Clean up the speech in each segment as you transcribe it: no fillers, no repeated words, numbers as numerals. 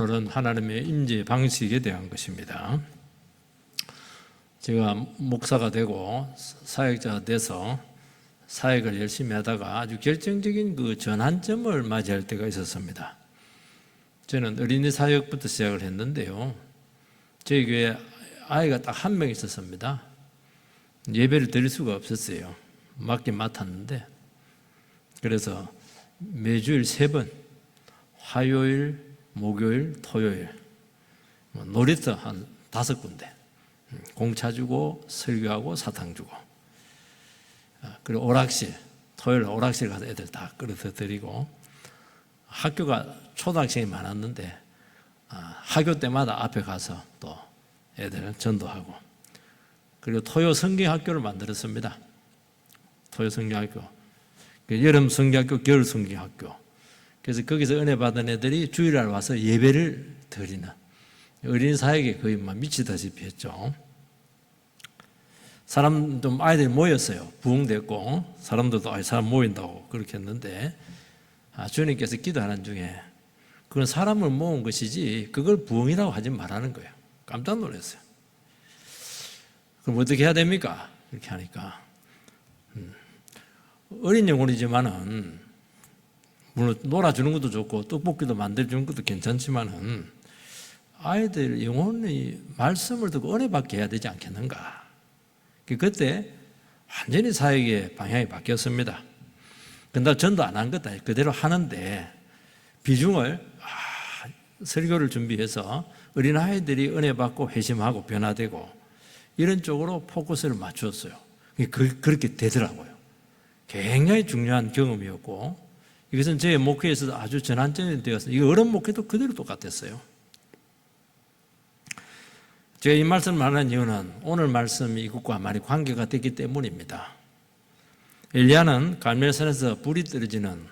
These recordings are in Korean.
오늘은 하나님의 임재 방식에 대한 것입니다. 제가 목사가 되고 사역자가 돼서 사역을 열심히 하다가 아주 결정적인 그 전환점을 맞이할 때가 있었습니다. 저는 어린이 사역부터 시작을 했는데요. 저희 교회에 아이가 딱 한 명 있었습니다. 예배를 드릴 수가 없었어요. 맡긴 맡았는데, 그래서 매주일 3번, 화요일, 목요일, 토요일, 놀이터 한 5군데, 공차 주고 설교하고 사탕 주고, 그리고 오락실, 토요일 오락실 가서 애들 다 끌어서 드리고, 학교가 초등학생이 많았는데 학교 때마다 앞에 가서 또 애들 전도하고, 그리고 토요 성경학교를 만들었습니다. 토요 성경학교, 여름 성경학교, 겨울 성경학교. 그래서 거기서 은혜 받은 애들이 주일날 와서 예배를 드리는 어린이 사역에 거의 미치다시피 했죠. 사람 좀 아이들이 모였어요. 부흥됐고 사람들도 사람 모인다고 그렇게 했는데, 주님께서 기도하는 중에 그건 사람을 모은 것이지 그걸 부흥이라고 하지 말라는 거예요. 깜짝 놀랐어요. 그럼 어떻게 해야 됩니까? 이렇게 하니까 어린 영혼이지만은 물론 놀아주는 것도 좋고 떡볶이도 만들어주는 것도 괜찮지만은 아이들 영혼이 말씀을 듣고 은혜 받게 해야 되지 않겠는가. 그때 완전히 사역의 방향이 바뀌었습니다. 근데 전도 안 한 것도 아니고 그대로 하는데 비중을 설교를 준비해서 어린아이들이 은혜 받고 회심하고 변화되고 이런 쪽으로 포커스를 맞추었어요. 그렇게 되더라고요. 굉장히 중요한 경험이었고, 이것은 제 목회에서도 아주 전환점이 되었어요. 이거 어른 목회도 그대로 똑같았어요. 제가 이 말씀을 하는 이유는 오늘 말씀이 이것과 많이 관계가 됐기 때문입니다. 엘리야는 갈멜산에서 불이 떨어지는,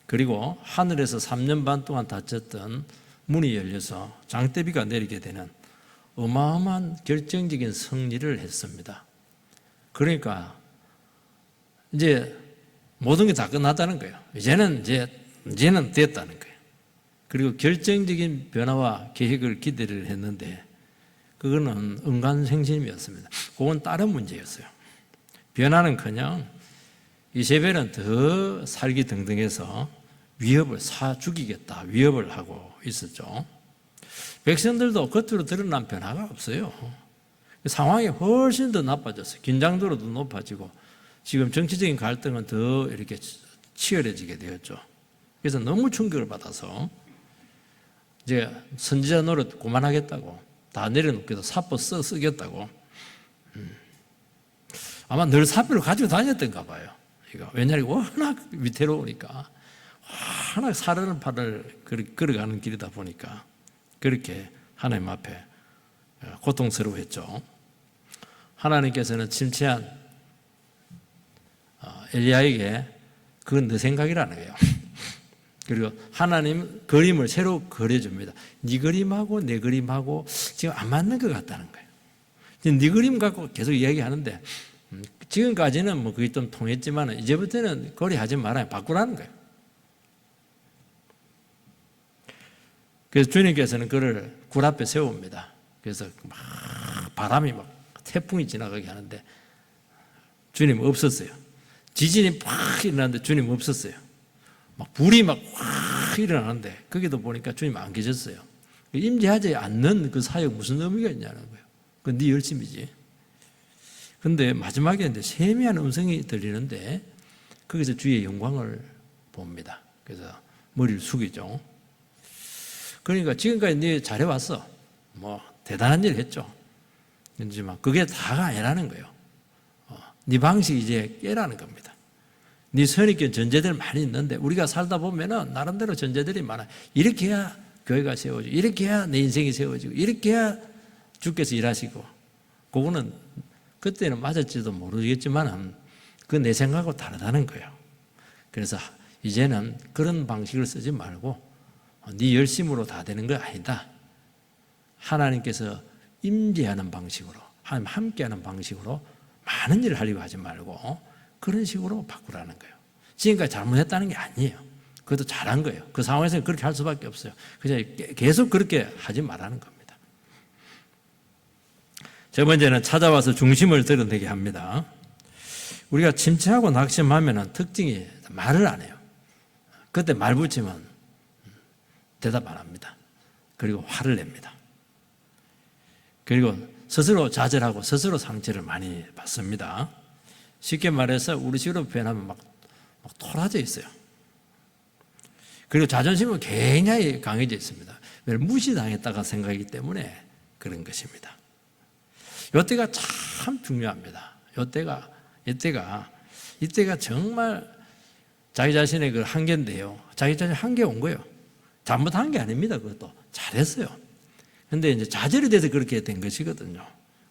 그리고 하늘에서 3년 반 동안 닫혔던 문이 열려서 장대비가 내리게 되는 어마어마한 결정적인 승리를 했습니다. 그러니까 이제 모든 게 다 끝났다는 거예요. 이제는 됐다는 거예요. 그리고 결정적인 변화와 계획을 기대를 했는데 그거는 은간생심이었습니다. 그건 다른 문제였어요. 변화는커녕 이세벨은 더 살기 등등해서 위협을 죽이겠다 위협을 하고 있었죠. 백성들도 겉으로 드러난 변화가 없어요. 상황이 훨씬 더 나빠졌어요. 긴장도도 높아지고 지금 정치적인 갈등은 더 이렇게 치열해지게 되었죠. 그래서 너무 충격을 받아서 이제 선지자 노릇 그만하겠다고, 다 내려놓기도 사법 쓰겠다고, 아마 늘 사표를 가지고 다녔던가 봐요. 왜냐하면 워낙 위태로우니까, 워낙 사르는 팔을 걸어가는 길이다 보니까 그렇게 하나님 앞에 고통스러워했죠. 하나님께서는 침체한 엘리야에게 그건 내 생각이라는 거예요. 그리고 하나님 그림을 새로 그려줍니다. 네 그림하고 내 그림하고 지금 안 맞는 것 같다는 거예요. 네 그림 갖고 계속 이야기하는데 지금까지는 그게 좀 통했지만 이제부터는 거리하지 말아요. 바꾸라는 거예요. 그래서 주님께서는 그를 굴 앞에 세웁니다. 그래서 막 바람이 막 태풍이 지나가게 하는데 주님 없었어요. 지진이 팍 일어나는데 주님 없었어요. 막 불이 막 확 일어나는데 거기도 보니까 주님 안 계셨어요. 임재하지 않는 그 사역 무슨 의미가 있냐는 거예요. 그건 네 열심이지. 근데 마지막에 이제 세미한 음성이 들리는데 거기서 주의 영광을 봅니다. 그래서 머리를 숙이죠. 그러니까 지금까지 네 잘해왔어. 대단한 일 했죠. 그렇지만 그게 다가 아니라는 거예요. 네 방식이 이제 깨라는 겁니다. 네 선입견 전제들 많이 있는데 우리가 살다 보면은 나름대로 전제들이 많아요. 이렇게 해야 교회가 세워지고, 이렇게 해야 내 인생이 세워지고, 이렇게 해야 주께서 일하시고. 그거는 그때는 맞을지도 모르겠지만 그건 내 생각하고 다르다는 거예요. 그래서 이제는 그런 방식을 쓰지 말고 네 열심으로 다 되는 거 아니다. 하나님께서 임재하는 방식으로, 하나님 함께하는 방식으로 많은 일을 하려고 하지 말고 그런 식으로 바꾸라는 거예요. 지금까지 잘못했다는 게 아니에요. 그것도 잘한 거예요. 그 상황에서는 그렇게 할 수밖에 없어요. 그냥 계속 그렇게 하지 말라는 겁니다. 첫 번째는 찾아와서 중심을 드러내게 합니다. 우리가 침체하고 낙심하면 특징이 말을 안 해요. 그때 말 붙이면 대답 안 합니다. 그리고 화를 냅니다. 그리고 스스로 좌절하고 스스로 상처를 많이 받습니다. 쉽게 말해서 우리 식으로 표현하면 막 토라져 있어요. 그리고 자존심은 굉장히 강해져 있습니다. 왜 무시당했다가 생각이기 때문에 그런 것입니다. 이때가 참 중요합니다. 이때가 정말 자기 자신의 그 한계인데요. 자기 자신 한계 온 거예요. 잘못한 게 아닙니다. 그것도 잘했어요. 근데 이제 좌절이 돼서 그렇게 된 것이거든요.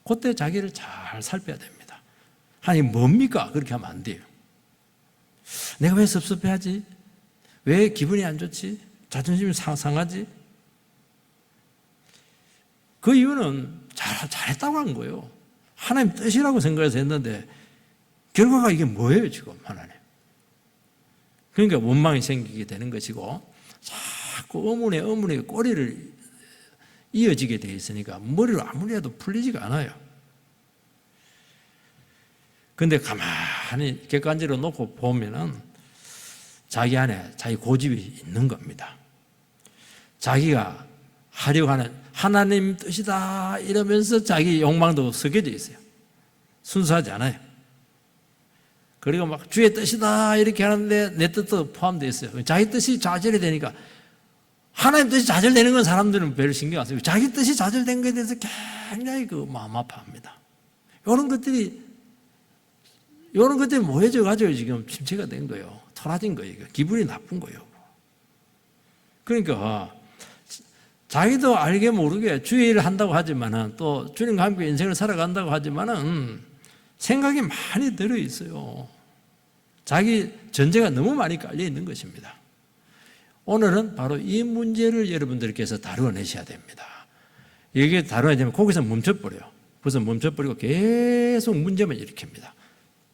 그때 자기를 잘 살펴야 됩니다. 아니 뭡니까? 그렇게 하면 안 돼요. 내가 왜 섭섭해하지? 왜 기분이 안 좋지? 자존심이 상하지? 그 이유는 잘했다고 한 거예요. 하나님 뜻이라고 생각해서 했는데 결과가 이게 뭐예요 지금 하나님? 그러니까 원망이 생기게 되는 것이고 자꾸 어머니에 꼬리를 이어지게 되어 있으니까 머리를 아무리 해도 풀리지가 않아요. 그런데 가만히 객관적으로 놓고 보면은 자기 안에 자기 고집이 있는 겁니다. 자기가 하려고 하는 하나님 뜻이다 이러면서 자기 욕망도 섞여져 있어요. 순수하지 않아요. 그리고 막 주의 뜻이다 이렇게 하는데 내 뜻도 포함되어 있어요. 자기 뜻이 좌절이 되니까 하나님 뜻이 좌절되는 건 사람들은 별로 신경 안 써요. 자기 뜻이 좌절된 것에 대해서 굉장히 마음 아파합니다. 이런 것들이 모여져 가지고 지금 침체가 된 거예요. 토라진 거예요. 기분이 나쁜 거예요. 그러니까 자기도 알게 모르게 주의 일을 한다고 하지만은 또 주님과 함께 인생을 살아간다고 하지만은 생각이 많이 들어 있어요. 자기 전제가 너무 많이 깔려 있는 것입니다. 오늘은 바로 이 문제를 여러분들께서 다루어내셔야 됩니다. 이게 다루어내면 거기서 멈춰버려요. 그래서 멈춰버리고 계속 문제만 일으킵니다.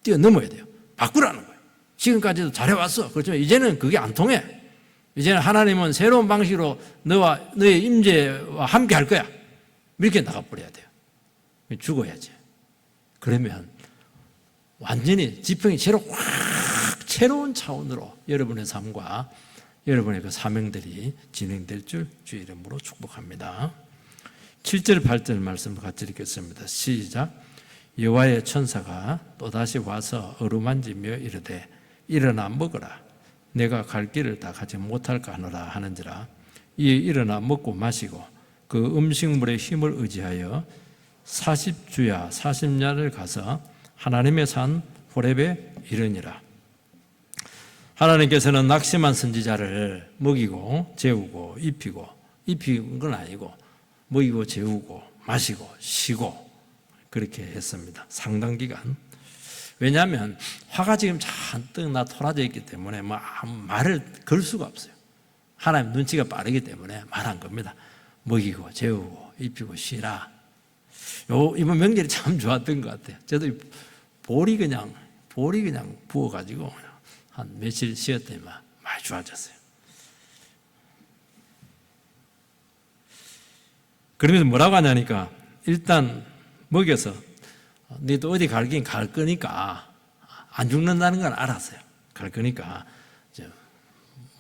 뛰어넘어야 돼요. 바꾸라는 거예요. 지금까지도 잘해왔어. 그렇지만 이제는 그게 안 통해. 이제는 하나님은 새로운 방식으로 너의 임재와 함께 할 거야. 이렇게 나가버려야 돼요. 죽어야지. 그러면 완전히 지평이 새로운 차원으로 여러분의 삶과 여러분의 그 사명들이 진행될 줄 주의 이름으로 축복합니다. 7절 8절 말씀을 같이 읽겠습니다. 시작. 여호와의 천사가 또다시 와서 어루만지며 이르되 일어나 먹으라. 내가 갈 길을 다 가지 못할까 하노라 하는지라. 이에 일어나 먹고 마시고 그 음식물의 힘을 의지하여 40주야 40야를 가서 하나님의 산 호렙에 이르니라. 하나님께서는 낙심한 선지자를 먹이고 재우고 입히는 건 아니고 먹이고 재우고 마시고 쉬고 그렇게 했습니다. 상당 기간. 왜냐하면 화가 지금 잔뜩 토라져 있기 때문에 말을 걸 수가 없어요. 하나님 눈치가 빠르기 때문에 말한 겁니다. 먹이고 재우고 입히고 쉬라. 이번 명절이 참 좋았던 것 같아요. 저도 볼이 그냥 부어가지고 한 며칠 쉬었더니 많이 좋아졌어요. 그러면서 뭐라고 하냐니까 일단 먹여서 너도 어디 갈긴 갈 거니까 안 죽는다는 건 알았어요. 갈 거니까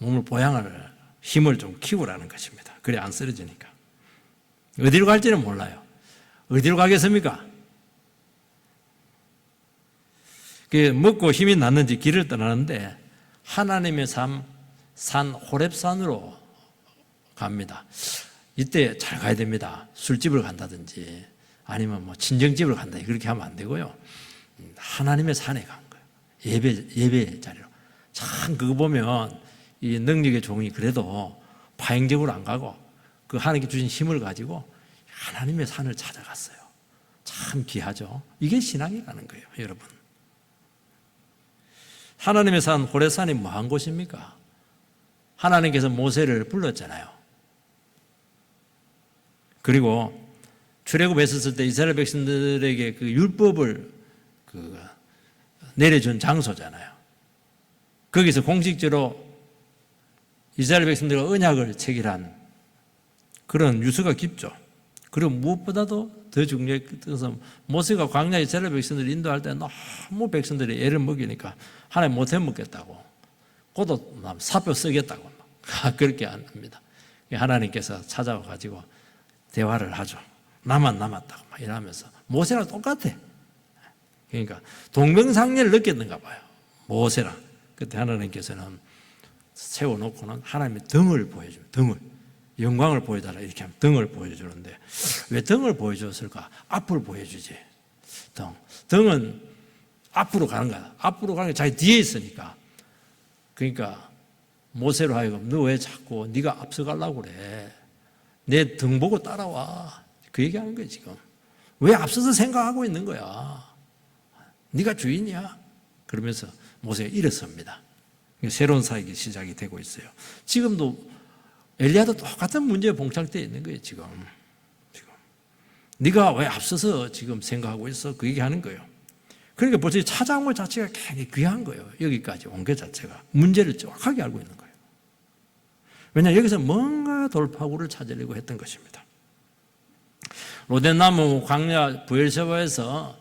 몸을 보양을 힘을 좀 키우라는 것입니다. 그래 안 쓰러지니까. 어디로 갈지는 몰라요. 어디로 가겠습니까? 먹고 힘이 났는지 길을 떠나는데 하나님의 산 호렙산으로 갑니다. 이때 잘 가야 됩니다. 술집을 간다든지 아니면 친정집을 간다 그렇게 하면 안 되고요. 하나님의 산에 간 거예요. 예배 자리로. 참 그거 보면 이 능력의 종이 그래도 파행적으로 안 가고 그 하나님께 주신 힘을 가지고 하나님의 산을 찾아갔어요. 참 귀하죠. 이게 신앙이라는 거예요, 여러분. 하나님의 산 호렙산이 뭐한 곳입니까? 하나님께서 모세를 불렀잖아요. 그리고 출애굽에 있었을 때 이스라엘 백성들에게 그 율법을 내려준 장소잖아요. 거기서 공식적으로 이스라엘 백성들과 언약을 체결한 그런 유서가 깊죠. 그리고 무엇보다도 더 중요한 것은 모세가 광야에 이스라엘 백성들을 인도할 때 너무 백성들이 애를 먹이니까 하나님 못해 먹겠다고 고도 사표 쓰겠다고 그렇게 안 합니다. 하나님께서 찾아와 가지고 대화를 하죠. 나만 남았다고 막 이러면서 모세랑 똑같아. 그러니까 동병상련을 느꼈는가 봐요. 모세랑. 그때 하나님께서는 세워놓고는 하나님의 등을 보여줍니다. 등을. 영광을 보여달라 이렇게 하면 등을 보여주는데 왜 등을 보여줬을까? 앞을 보여주지. 등은 앞으로 가는 거야. 앞으로 가는 게 자기 뒤에 있으니까. 그러니까 모세로 하여금 너 왜 자꾸 네가 앞서가려고 그래. 내 등 보고 따라와. 그 얘기하는 거예요 지금. 왜 앞서서 생각하고 있는 거야. 네가 주인이야. 그러면서 모세가 일어섭니다. 새로운 사역이 시작이 되고 있어요. 지금도 엘리야도 똑같은 문제에 봉착되어 있는 거예요 지금. 네가 왜 앞서서 지금 생각하고 있어? 그 얘기하는 거예요. 그러니까 벌써 찾아온 것 자체가 굉장히 귀한 거예요. 여기까지 온 것 자체가. 문제를 정확하게 알고 있는 거예요. 왜냐하면 여기서 뭔가 돌파구를 찾으려고 했던 것입니다. 로덴나무 광야 부엘세바에서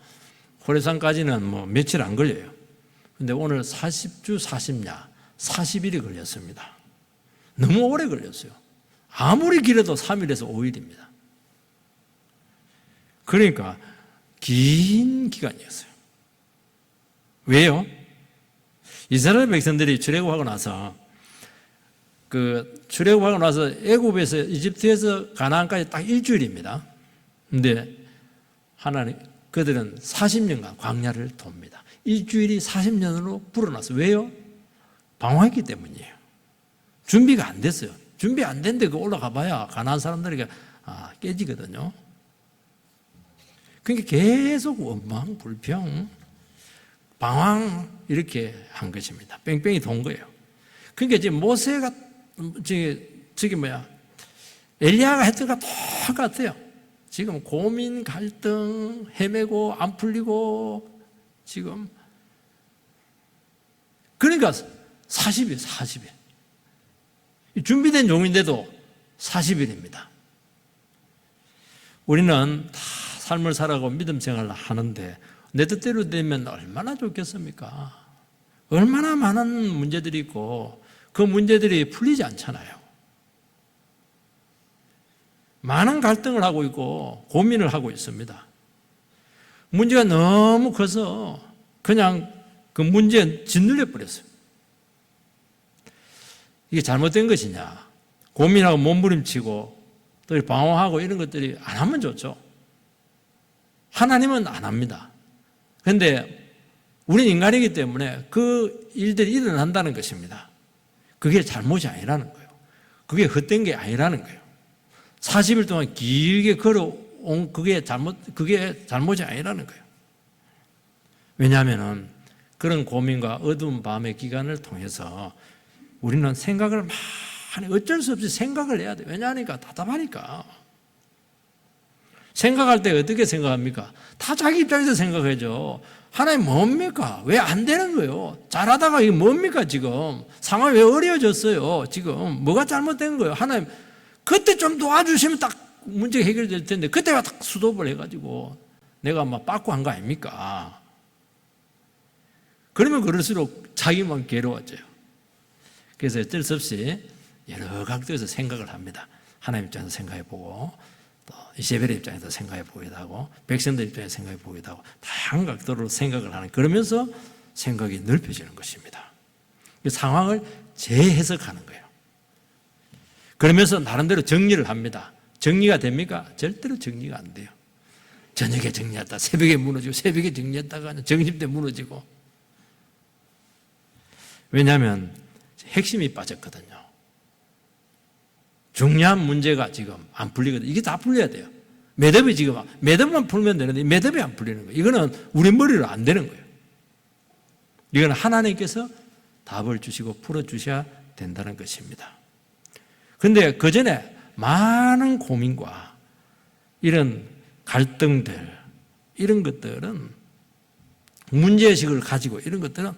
호레산까지는 뭐 며칠 안 걸려요. 근데 오늘 40주 40야 40일이 걸렸습니다. 너무 오래 걸렸어요. 아무리 길어도 3일에서 5일입니다. 그러니까 긴 기간이었어요. 왜요? 이스라엘 백성들이 출애굽하고 나서 출애굽하고 나서 애굽에서 이집트에서 가나안까지 딱 일주일입니다. 근데 하나님 그들은 40년간 광야를 돕니다. 일주일이 40년으로 불어났어요. 왜요? 방황했기 때문이에요. 준비가 안 됐어요. 준비 안 됐는데 그 올라가 봐야 가나안 사람들에게 깨지거든요. 그러니까 계속 원망, 불평, 방황 이렇게 한 것입니다. 뺑뺑이 돈 거예요. 그러니까 지금 모세가 엘리야가 했던 거 똑같아요. 지금 고민, 갈등, 헤매고 안 풀리고 지금 그러니까 40일, 40일. 준비된 종인데도 40일입니다. 우리는 다 삶을 살아가고 믿음 생활을 하는데 내 뜻대로 되면 얼마나 좋겠습니까? 얼마나 많은 문제들이 있고 그 문제들이 풀리지 않잖아요. 많은 갈등을 하고 있고 고민을 하고 있습니다. 문제가 너무 커서 그냥 그 문제에 짓눌려 버렸어요. 이게 잘못된 것이냐? 고민하고 몸부림치고 또 방황하고 이런 것들이 안 하면 좋죠. 하나님은 안 합니다. 그런데 우리는 인간이기 때문에 그 일들이 일어난다는 것입니다. 그게 잘못이 아니라는 거예요. 그게 헛된 게 아니라는 거예요. 40일 동안 길게 걸어온 그게 잘못이 아니라는 거예요. 왜냐하면 그런 고민과 어두운 밤의 기간을 통해서 우리는 생각을 많이 어쩔 수 없이 생각을 해야 돼요. 왜냐하니까 답답하니까. 생각할 때 어떻게 생각합니까? 다 자기 입장에서 생각해죠. 하나님 뭡니까? 왜 안 되는 거예요? 잘하다가 이게 뭡니까 지금? 상황이 왜 어려워졌어요? 지금 뭐가 잘못된 거예요? 하나님 그때 좀 도와주시면 딱 문제가 해결될 텐데 그때가 딱 수도를 해가지고 내가 막 빠꾸 한 거 아닙니까? 그러면 그럴수록 자기만 괴로워져요. 그래서 어쩔 수 없이 여러 각도에서 생각을 합니다. 하나님 입장에서 생각해보고 또 이세벨의 입장에서 생각해보기도 하고 백성들 입장에서 생각해보기도 하고 다양한 각도로 생각을 하는 그러면서 생각이 넓혀지는 것입니다. 그 상황을 재해석하는 거예요. 그러면서 나름대로 정리를 합니다. 정리가 됩니까? 절대로 정리가 안 돼요. 저녁에 정리했다 새벽에 무너지고 새벽에 정리했다가 점심 때 무너지고 왜냐하면 핵심이 빠졌거든요. 중요한 문제가 지금 안 풀리거든요. 이게 다 풀려야 돼요. 매듭이 지금 매듭만 풀면 되는데 매듭이 안 풀리는 거예요. 이거는 우리 머리로 안 되는 거예요. 이건 하나님께서 답을 주시고 풀어주셔야 된다는 것입니다. 그런데 그 전에 많은 고민과 이런 갈등들 이런 것들은 문제의식을 가지고 이런 것들은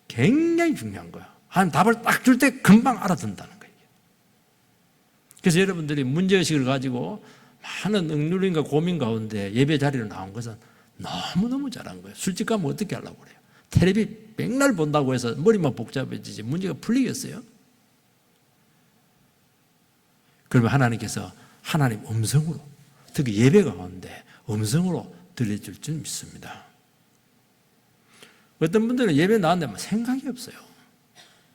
굉장히 중요한 거예요. 한 답을 딱 줄 때 금방 알아듣는다는 거예요. 그래서 여러분들이 문제의식을 가지고 많은 억눌림과 고민 가운데 예배 자리로 나온 것은 너무너무 잘한 거예요. 술집 가면 어떻게 하려고 그래요? 텔레비 맨날 본다고 해서 머리만 복잡해지지 문제가 풀리겠어요? 그러면 하나님께서 하나님 음성으로, 특히 예배 가운데 음성으로 들려줄 줄 믿습니다. 어떤 분들은 예배 나왔는데 생각이 없어요.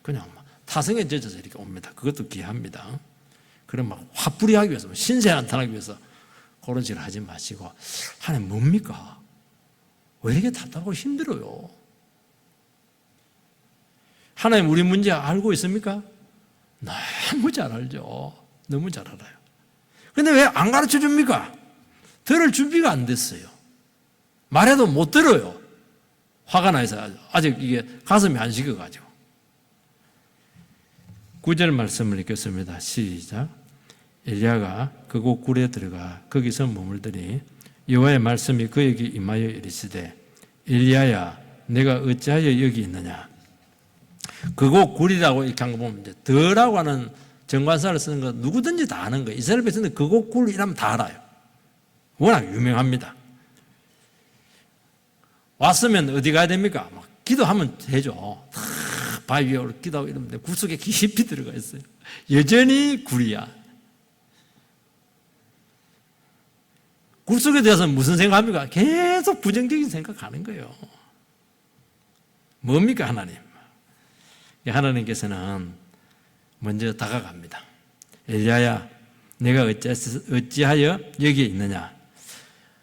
그냥 타성에 젖어서 이렇게 옵니다. 그것도 귀합니다. 그럼 막 화풀이하기 위해서, 신세 한탄하기 위해서 그런 식으로 하지 마시고, 하나님 뭡니까? 왜 이렇게 답답하고 힘들어요? 하나님 우리 문제 알고 있습니까? 너무 잘 알죠. 너무 잘 알아요. 근데 왜 안 가르쳐 줍니까? 들을 준비가 안 됐어요. 말해도 못 들어요. 화가 나서 아직 이게 가슴이 안 식어가지고. 9절 말씀을 읽겠습니다. 시작. 엘리야가 그곳 굴에 들어가 거기서 머물더니 여호와의 말씀이 그에게 임하여 이르시되 엘리야야 내가 어찌하여 여기 있느냐. 그곳 굴이라고 이렇게 한 거 보면 이제 더라고 하는 정관사를 쓰는 거 누구든지 다 아는 거예요. 이스라엘 백성들 그곳 굴이라면 다 알아요. 워낙 유명합니다. 왔으면 어디 가야 됩니까? 막 기도하면 되죠. 바위 위에 기도하고 이러는데 굴 속에 깊이 들어가 있어요. 여전히 굴이야. 굴 속에 대해서 무슨 생각합니까? 계속 부정적인 생각하는 거예요. 뭡니까 하나님? 하나님께서는 먼저 다가갑니다. 엘리야야 내가 어찌하여 여기에 있느냐.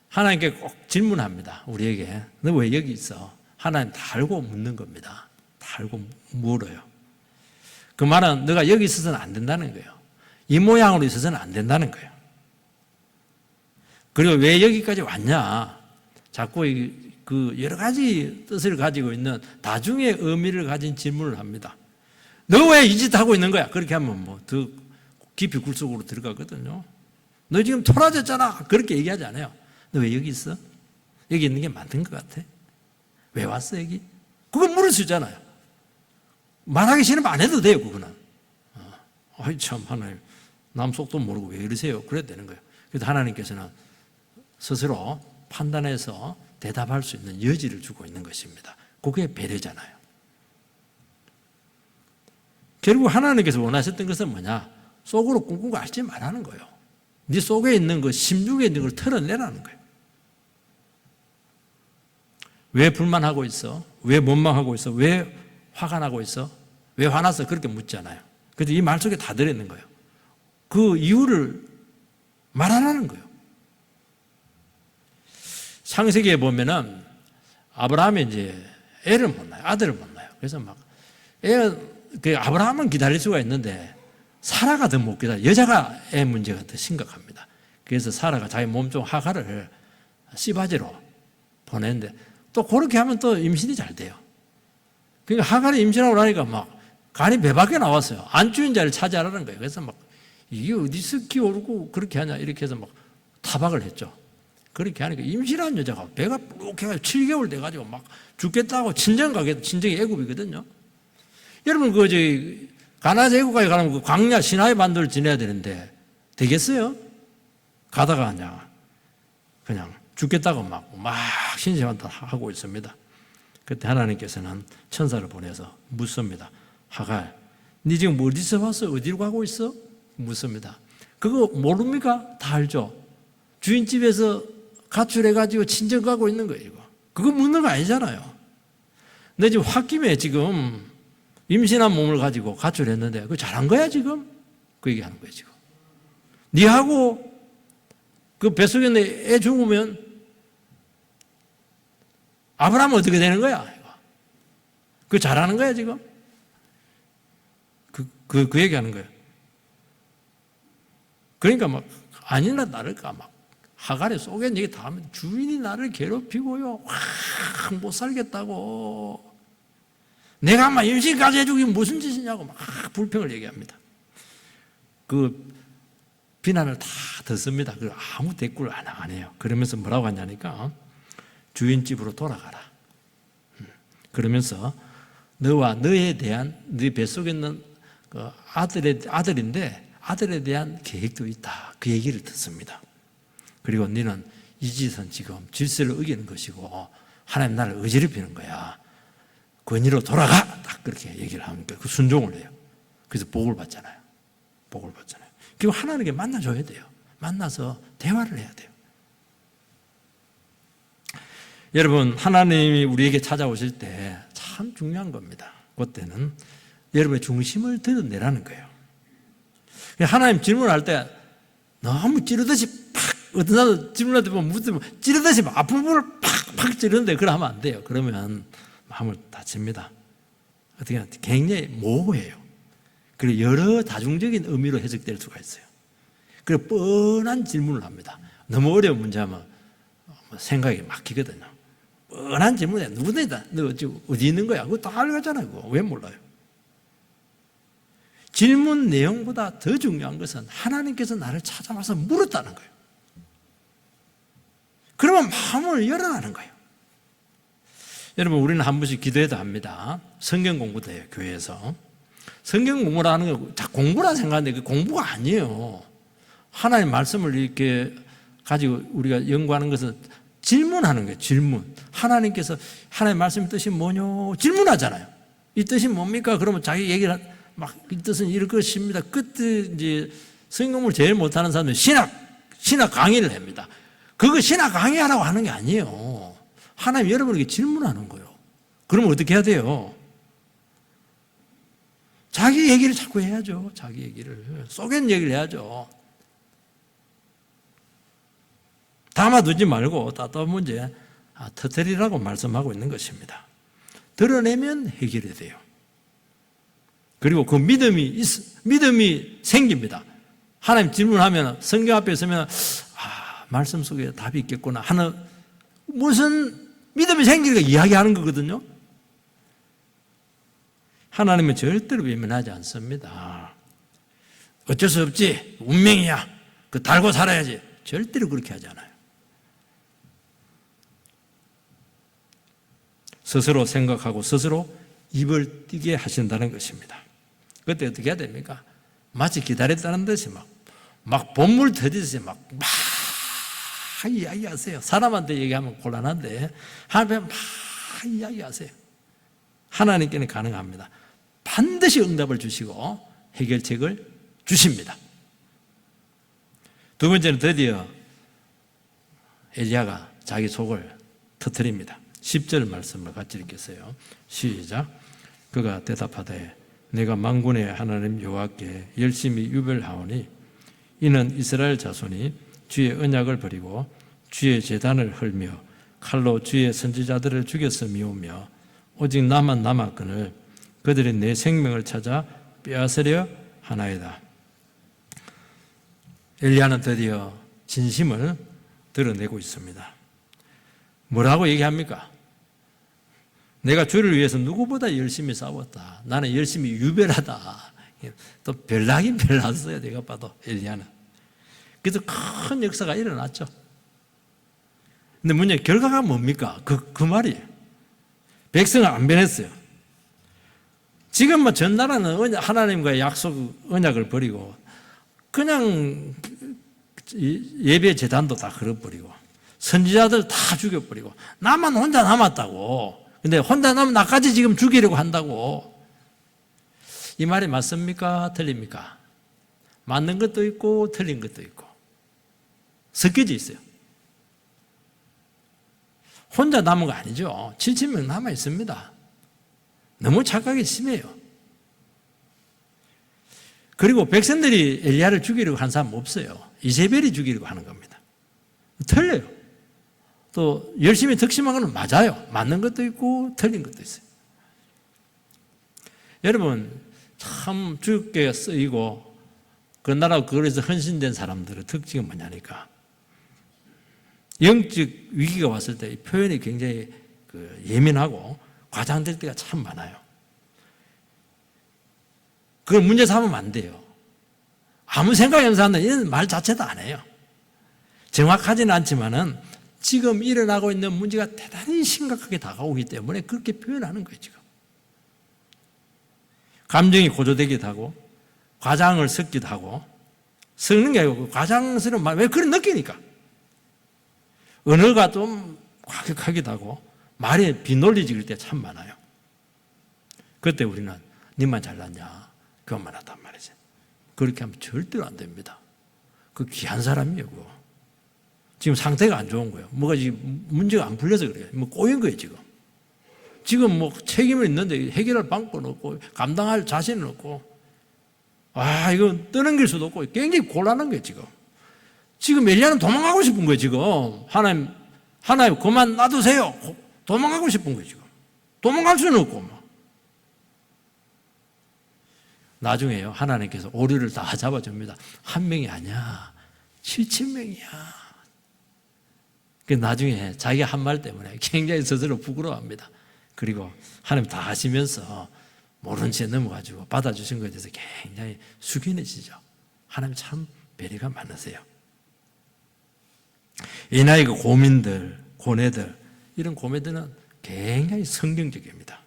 하나님께 꼭 질문합니다. 우리에게 너 왜 여기 있어? 하나님 다 알고 묻는 겁니다. 다 알고 물어요. 그 말은 너가 여기 있어서는 안 된다는 거예요. 이 모양으로 있어서는 안 된다는 거예요. 그리고 왜 여기까지 왔냐? 자꾸 그 여러 가지 뜻을 가지고 있는 다중의 의미를 가진 질문을 합니다. 너 왜 이 짓 하고 있는 거야? 그렇게 하면 뭐 더 깊이 굴속으로 들어가거든요. 너 지금 토라졌잖아. 그렇게 얘기하지 않아요. 너 왜 여기 있어? 여기 있는 게 맞는 것 같아? 왜 왔어 여기? 그거 물을 수 있잖아요. 말하기 싫으면 안 해도 돼요. 그거는. 아이 참 하나님 남 속도 모르고 왜 이러세요? 그래도 되는 거예요. 그래서 하나님께서는 스스로 판단해서 대답할 수 있는 여지를 주고 있는 것입니다. 그게 배려잖아요. 결국 하나님께서 원하셨던 것은 뭐냐? 속으로 꿍꿍 앓지 말라는 거예요. 네 속에 있는 거, 심중에 있는 걸 털어내라는 거예요. 왜 불만하고 있어? 왜 원망하고 있어? 왜 화가 나고 있어? 왜 화났어? 그렇게 묻잖아요. 그래서 이 말 속에 다 들어있는 거예요. 그 이유를 말하라는 거예요. 창세기에 보면은 아브라함이 이제 애를 못 낳아요. 아들을 못 낳아요. 그래서 막 아브라함은 기다릴 수가 있는데 사라가 더 못 기다려. 여자가 애 문제가 더 심각합니다. 그래서 사라가 자기 몸종 하가를 씨바지로 보냈는데 또 그렇게 하면 또 임신이 잘 돼요. 그러니까 하가를 임신하고 나니까 막 간이 배 밖에 나왔어요. 안주인 자를 차지하라는 거예요. 그래서 막 이게 어디서 기어오르고 그렇게 하냐 이렇게 해서 막 타박을 했죠. 그렇게 하니까 임신한 여자가 배가 뿌룩해가지고 7개월 돼가지고 막 죽겠다고 친정 가게, 친정이 애굽이거든요. 여러분 가나안 애국까지 가려면 그 광야 시나이 반도를 지내야 되는데 되겠어요? 가다가 그냥 죽겠다고 막 신세한탄 하고 있습니다. 그때 하나님께서는 천사를 보내서 묻습니다. 하갈, 네 지금 어디서 왔어? 어디로 가고 있어? 묻습니다. 그거 모릅니까? 다 알죠. 주인집에서 가출해가지고 친정 가고 있는 거예요. 이거. 그거 묻는 거 아니잖아요. 너 지금 홧김에 지금 임신한 몸을 가지고 가출했는데 그거 잘한 거야 지금? 그 얘기하는 거예요 지금. 니하고 그 뱃속에 있는 애 죽으면 아브라함은 어떻게 되는 거야? 그거 잘하는 거야 지금? 그 얘기하는 거예요. 그러니까 막 아니나 다를까 막 하갈의 속에 얘기 다 하면 주인이 나를 괴롭히고요. 못 살겠다고. 내가 막 임신까지 해주기 무슨 짓이냐고 막 불평을 얘기합니다. 그 비난을 다 듣습니다. 그 아무 대꾸를 안 해요. 그러면서 뭐라고 하냐니까 주인 집으로 돌아가라. 그러면서 너와 너에 대한 네 뱃속에 있는 그 아들인데 아들에 대한 계획도 있다. 그 얘기를 듣습니다. 그리고 너는 이 짓은 지금 질서를 어기는 것이고 하나님 나를 어지럽히는 거야. 권위로 돌아가! 딱 그렇게 얘기를 합니다. 그 순종을 해요. 그래서 복을 받잖아요. 복을 받잖아요. 그리고 하나님께 만나줘야 돼요. 만나서 대화를 해야 돼요. 여러분, 하나님이 우리에게 찾아오실 때 참 중요한 겁니다. 그때는 여러분의 중심을 드러내라는 거예요. 하나님 질문할 때 너무 찌르듯이 팍, 어떤 사람 질문할 때 보면 무슨 찌르듯이 아픈 부분을 팍 찌르는데 그걸 하면 안 돼요. 그러면 마음을 다칩니다. 어떻게 하면 굉장히 모호해요. 그리고 여러 다중적인 의미로 해석될 수가 있어요. 그리고 뻔한 질문을 합니다. 너무 어려운 문제하면 생각이 막히거든요. 뻔한 질문에 누구다? 너 어디 있는 거야? 그거 다 알겠잖아요. 그거. 왜 몰라요? 질문 내용보다 더 중요한 것은 하나님께서 나를 찾아와서 물었다는 거예요. 그러면 마음을 열어라는 거예요. 여러분, 우리는 한 번씩 기도해도 합니다. 성경 공부도 해요, 교회에서. 성경 공부라는 거 공부라 생각하는데 그 공부가 아니에요. 하나님 말씀을 이렇게 가지고 우리가 연구하는 것은 질문하는 거예요. 질문. 하나님께서 하나님 말씀의 뜻이 뭐냐? 질문하잖아요. 이 뜻이 뭡니까? 그러면 자기 얘기를 막 이 뜻은 이럴 것입니다. 그때 이제 성경을 제일 못하는 사람은 신학 강의를 합니다. 그거 신학 강의하라고 하는 게 아니에요. 하나님 여러분에게 질문하는 거예요. 그러면 어떻게 해야 돼요? 자기 얘기를 자꾸 해야죠. 자기 얘기를. 속엔 얘기를 해야죠. 담아두지 말고 답답한 문제 터뜨리라고 말씀하고 있는 것입니다. 드러내면 해결이 돼요. 그리고 그 믿음이 생깁니다. 하나님 질문하면 성경 앞에 서면 말씀 속에 답이 있겠구나 하는 무슨 믿음이 생기니까 이야기하는 거거든요. 하나님은 절대로 외면하지 않습니다. 어쩔 수 없지. 운명이야. 그 달고 살아야지. 절대로 그렇게 하지 않아요. 스스로 생각하고 스스로 입을 띄게 하신다는 것입니다. 그때 어떻게 해야 됩니까? 마치 기다렸다는 듯이 막 본물 터지듯이 막 이야기하세요. 사람한테 얘기하면 곤란한데 하나님께 막 이야기하세요. 하나님께는 가능합니다. 반드시 응답을 주시고 해결책을 주십니다. 두 번째는 드디어 엘리야가 자기 속을 터뜨립니다. 10절 말씀을 같이 읽겠어요. 시작. 그가 대답하되 내가 만군의 하나님 여호와께 열심히 유별하오니 이는 이스라엘 자손이 주의 언약을 버리고 주의 제단을 헐며 칼로 주의 선지자들을 죽였음이오며 오직 나만 남았거늘 그들이 내 생명을 찾아 빼앗으려 하나이다. 엘리야는 드디어 진심을 드러내고 있습니다. 뭐라고 얘기합니까? 내가 주를 위해서 누구보다 열심히 싸웠다. 나는 열심히 유별하다. 또 별나긴 별났어요. 내가 봐도 엘리야는. 그래서 큰 역사가 일어났죠. 근데 문제 결과가 뭡니까? 그 말이에요. 백성은 안 변했어요. 지금 전 나라는 하나님과의 약속 언약을 버리고 그냥 예배 제단도 다 걸어버리고 선지자들 다 죽여버리고 나만 혼자 남았다고. 근데 혼자 남은 나까지 지금 죽이려고 한다고. 이 말이 맞습니까? 틀립니까? 맞는 것도 있고 틀린 것도 있고 섞여져 있어요. 혼자 남은 거 아니죠. 7,000명 남아 있습니다. 너무 착각이 심해요. 그리고 백성들이 엘리야를 죽이려고 한 사람 없어요. 이세벨이 죽이려고 하는 겁니다. 틀려요. 또 열심히 득심한 건 맞아요. 맞는 것도 있고 틀린 것도 있어요. 여러분 참 주께 쓰이고 그 나라 그래서 헌신된 사람들의 특징은 뭐냐니까 영적 위기가 왔을 때 표현이 굉장히 예민하고 과장될 때가 참 많아요. 그걸 문제 삼으면 안 돼요. 아무 생각이 없는 사람들은 이런 말 자체도 안 해요. 정확하지는 않지만은 지금 일어나고 있는 문제가 대단히 심각하게 다가오기 때문에 그렇게 표현하는 거예요, 지금. 감정이 고조되기도 하고, 과장을 섞기도 하고, 섞는 게 아니고 과장스러운 말, 왜 그런 느끼니까. 언어가 좀 과격하기도 하고 말이 비논리적일 때 참 많아요. 그때 우리는 니만 잘났냐 그만하단 말이지. 그렇게 하면 절대로 안 됩니다. 그 귀한 사람이에요. 그거. 지금 상태가 안 좋은 거예요. 뭐가 지금 문제가 안 풀려서 그래요. 뭐 꼬인 거예요 지금. 지금 뭐 책임을 있는데 해결할 방법은 없고 감당할 자신은 없고, 이거 떠넘길 수도 없고 굉장히 곤란한 거예요 지금. 지금 엘리야는 도망가고 싶은 거예요 지금. 하나님 그만 놔두세요. 도망가고 싶은 거예요 지금. 도망갈 수는 없고 막. 나중에요 하나님께서 오류를 다 잡아줍니다. 한 명이 아니야, 7,000명이야. 나중에 자기가 한 말 때문에 굉장히 스스로 부끄러워합니다. 그리고 하나님 다 하시면서 모른 채 넘어가지고 받아주신 것에 대해서 굉장히 숙연해지죠. 하나님 참 배려가 많으세요. 이 나이 그 고민들, 고뇌들, 이런 고민들은 굉장히 성경적입니다.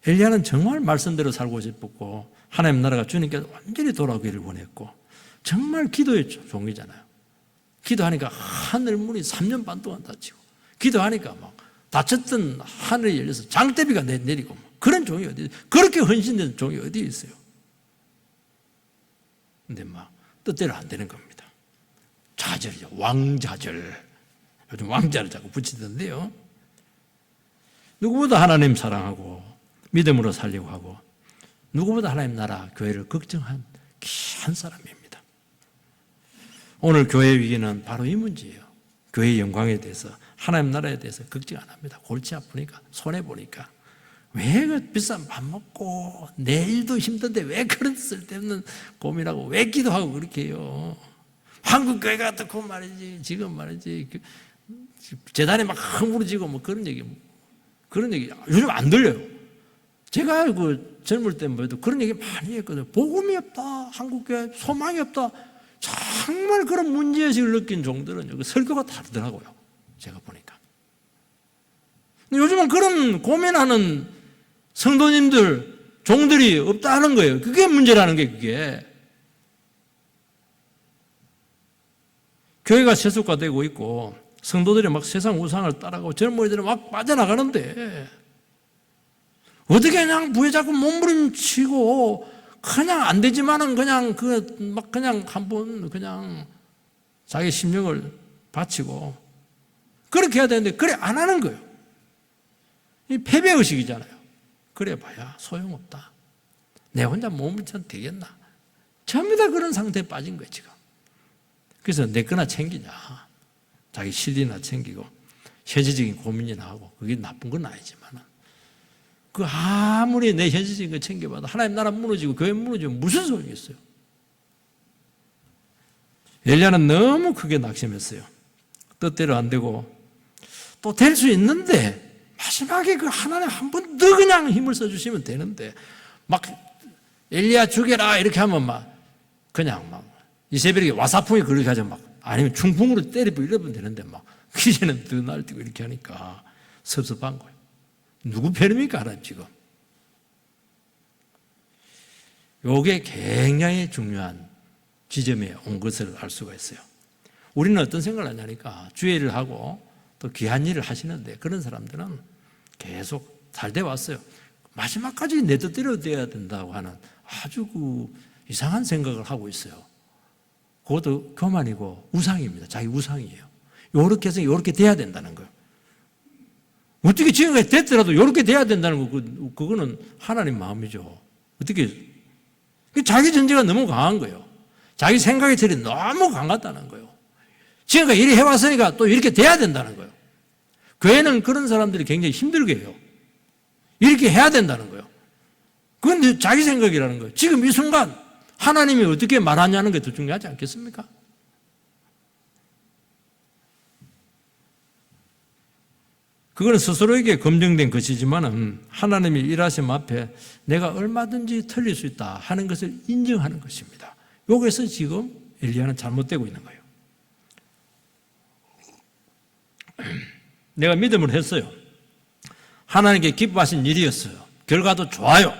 엘리야는 정말 말씀대로 살고 싶었고 하나님 나라가 주님께서 완전히 돌아오기를 원했고 정말 기도의 종이잖아요. 기도하니까 하늘 문이 3년 반 동안 닫히고, 기도하니까 막 닫혔던 하늘이 열려서 장대비가 내리고, 그런 종이 어디, 그렇게 헌신된 종이 어디 있어요? 근데 막 뜻대로 안 되는 겁니다. 좌절이죠. 왕좌절. 요즘 왕자를 자꾸 붙이던데요. 누구보다 하나님 사랑하고 믿음으로 살려고 하고 누구보다 하나님 나라 교회를 걱정한 귀한 사람입니다. 오늘 교회 위기는 바로 이 문제예요. 교회의 영광에 대해서, 하나님 나라에 대해서 걱정 안 합니다. 골치 아프니까, 손해보니까. 왜 그 비싼 밥 먹고 내일도 힘든데 왜 그런 쓸데없는 고민하고 왜 기도하고 그렇게 해요. 한국 교회가 어떻고 말이지, 지금 말이지, 재단에 막 흥부러지고 뭐 그런 얘기 요즘 안 들려요. 제가 그 젊을 때만 해도 그런 얘기 많이 했거든요. 복음이 없다, 한국 교회 소망이 없다. 정말 그런 문제의식을 느낀 종들은 설교가 다르더라고요. 제가 보니까. 근데 요즘은 그런 고민하는 성도님들, 종들이 없다는 거예요. 그게 문제라는 게 그게. 교회가 세속화되고 있고 성도들이 막 세상 우상을 따라가고 젊은이들이 막 빠져나가는데 어떻게 그냥 부여잡고 몸부림치고 그냥 안 되지만은 그냥 그냥 한번 그냥 자기 심령을 바치고 그렇게 해야 되는데 그래 안 하는 거예요. 이 패배의식이잖아요. 그래 봐야 소용없다. 내 혼자 몸부림쳐도 되겠나. 전부 다 그런 상태에 빠진 거예요 지금. 그래서 내 거나 챙기자. 자기 실리나 챙기고 현실적인 고민이나 하고 그게 나쁜 건 아니지만은 그 아무리 내 현실적인 거 챙겨봐도 하나님 나라 무너지고 교회 무너지면 무슨 소용이 있어요. 엘리야는 너무 크게 낙심했어요. 뜻대로 안 되고 또 될 수 있는데 마지막에 그 하나님 한 번 더 그냥 힘을 써주시면 되는데 막 엘리야 죽여라 이렇게 하면 막 그냥 막 이세벨에게 와사풍이 그렇게 하죠. 막 아니면 중풍으로 때리고 이러면 되는데 막 이제는 더 날뛰고 이렇게 하니까 섭섭한 거예요. 누구 편입니까 하나님 지금? 이게 굉장히 중요한 지점에 온 것을 알 수가 있어요. 우리는 어떤 생각을 하냐니까 주의 일을 하고 또 귀한 일을 하시는데 그런 사람들은 계속 잘 돼 왔어요. 마지막까지 내 뜻대로 돼야 된다고 하는 아주 그 이상한 생각을 하고 있어요. 그것도 교만이고 우상입니다. 자기 우상이에요. 요렇게 해서 요렇게 돼야 된다는 거예요. 어떻게 지금까지 됐더라도 요렇게 돼야 된다는 거, 그거는 하나님 마음이죠. 어떻게, 자기 전제가 너무 강한 거예요. 자기 생각의 틀이 너무 강하다는 거예요. 지금까지 이렇게 해왔으니까 또 이렇게 돼야 된다는 거예요. 교회는 그런 사람들이 굉장히 힘들게 해요. 이렇게 해야 된다는 거예요. 그건 자기 생각이라는 거예요. 지금 이 순간 하나님이 어떻게 말하냐는 게 더 중요하지 않겠습니까? 그거는 스스로에게 검증된 것이지만 하나님이 일하심 앞에 내가 얼마든지 틀릴 수 있다 하는 것을 인정하는 것입니다. 여기서 지금 엘리야는 잘못되고 있는 거예요. 내가 믿음을 했어요. 하나님께 기뻐하신 일이었어요. 결과도 좋아요.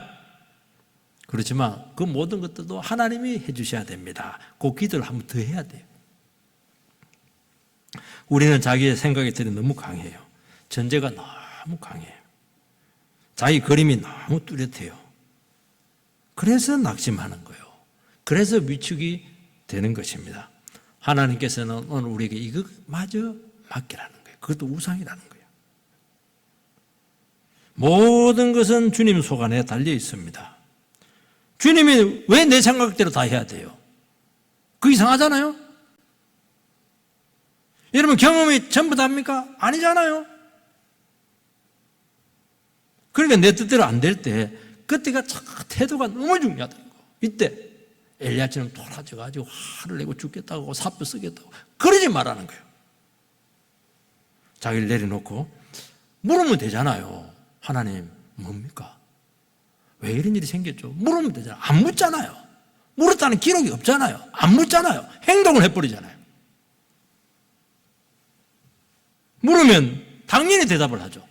그렇지만 그 모든 것들도 하나님이 해주셔야 됩니다. 그 기도를 한번 더 해야 돼요. 우리는 자기의 생각이 너무 강해요. 전제가 너무 강해요. 자기 그림이 너무 뚜렷해요. 그래서 낙심하는 거예요. 그래서 위축이 되는 것입니다. 하나님께서는 오늘 우리에게 이것마저 맡기라는 거예요. 그것도 우상이라는 거예요. 모든 것은 주님 손안에 달려 있습니다. 주님이 왜 내 생각대로 다 해야 돼요? 그 이상하잖아요? 여러분 경험이 전부 다입니까? 아니잖아요. 그러니까 내 뜻대로 안 될 때 그때가 태도가 너무 중요하다는 거. 이때 엘리야처럼 돌아져가지고 화를 내고 죽겠다고 사표 쓰겠다고 그러지 말라는 거예요. 자기를 내려놓고 물으면 되잖아요. 하나님 뭡니까? 왜 이런 일이 생겼죠? 물으면 되잖아요. 안 묻잖아요. 물었다는 기록이 없잖아요. 안 묻잖아요. 행동을 해버리잖아요. 물으면 당연히 대답을 하죠.